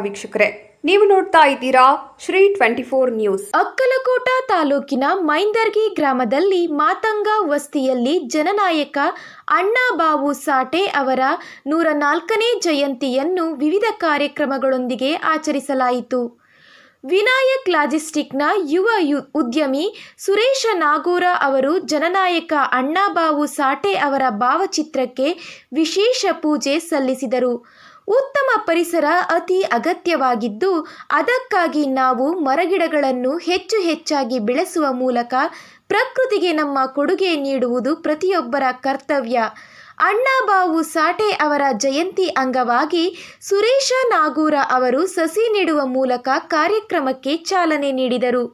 ವೀಕ್ಷಕರೇ, ನೀವು ನೋಡ್ತಾ ಇದ್ದೀರಾ ಶ್ರೀ 24 ನ್ಯೂಸ್. ಅಕ್ಕಲಕೋಟ ತಾಲೂಕಿನ ಮೈಂದರ್ಗಿ ಗ್ರಾಮದಲ್ಲಿ ಮಾತಂಗ ವಸ್ತಿಯಲ್ಲಿ ಜನನಾಯಕ ಅಣ್ಣಾಬಾವು ಸಾಠೆ ಅವರ 104ನೇ ಜಯಂತಿಯನ್ನು ವಿವಿಧ ಕಾರ್ಯಕ್ರಮಗಳೊಂದಿಗೆ ಆಚರಿಸಲಾಯಿತು. ವಿನಾಯಕ್ ಲಾಜಿಸ್ಟಿಕ್ನ ಯುವ ಉದ್ಯಮಿ ಸುರೇಶ ನಾಗೂರ ಅವರು ಜನನಾಯಕ ಅಣ್ಣಾಬಾವು ಸಾಠೆ ಅವರ ಭಾವಚಿತ್ರಕ್ಕೆ ವಿಶೇಷ ಪೂಜೆ ಸಲ್ಲಿಸಿದರು. ಉತ್ತಮ ಪರಿಸರ ಅತಿ ಅಗತ್ಯವಾಗಿದ್ದು, ಅದಕ್ಕಾಗಿ ನಾವು ಮರಗಿಡಗಳನ್ನು ಹೆಚ್ಚಾಗಿ ಬೆಳೆಸುವ ಮೂಲಕ ಪ್ರಕೃತಿಗೆ ನಮ್ಮ ಕೊಡುಗೆ ನೀಡುವುದು ಪ್ರತಿಯೊಬ್ಬರ ಕರ್ತವ್ಯ. ಅಣ್ಣಾಬಾವು ಸಾಠೆ ಅವರ ಜಯಂತಿ ಅಂಗವಾಗಿ ಸುರೇಶ ನಾಗೂರ ಅವರು ಸಸಿ ನೆಡುವ ಮೂಲಕ ಕಾರ್ಯಕ್ರಮಕ್ಕೆ ಚಾಲನೆ ನೀಡಿದರು.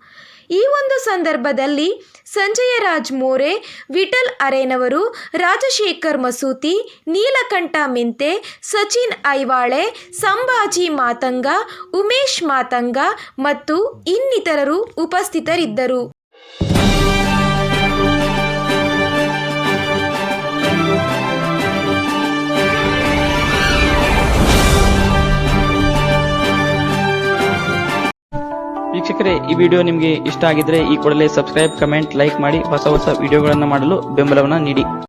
ಈ ಒಂದು ಸಂದರ್ಭದಲ್ಲಿ ಸಂಜಯ ರಾಜ್ ಮೋರೆ, ವಿಠಲ್ ಅರೇನವರು, ರಾಜಶೇಖರ್ ಮಸೂತಿ, ನೀಲಕಂಠ ಮೆಂತೆ, ಸಚಿನ್ ಐವಾಳೆ, ಸಂಭಾಜಿ ಮಾತಂಗ, ಉಮೇಶ್ ಮಾತಂಗ ಮತ್ತು ಇನ್ನಿತರರು ಉಪಸ್ಥಿತರಿದ್ದರು. ವೀಕ್ಷಕರೇ, ಈ ವಿಡಿಯೋ ನಿಮಗೆ ಇಷ್ಟ ಆಗಿದ್ರೆ ಈ ಕೂಡಲೇ ಸಬ್ಸ್ಕ್ರೈಬ್, ಕಮೆಂಟ್, ಲೈಕ್ ಮಾಡಿ ಹೊಸ ವಿಡಿಯೋಗಳನ್ನು ಮಾಡಲು ಬೆಂಬಲವನ್ನು ನೀಡಿ.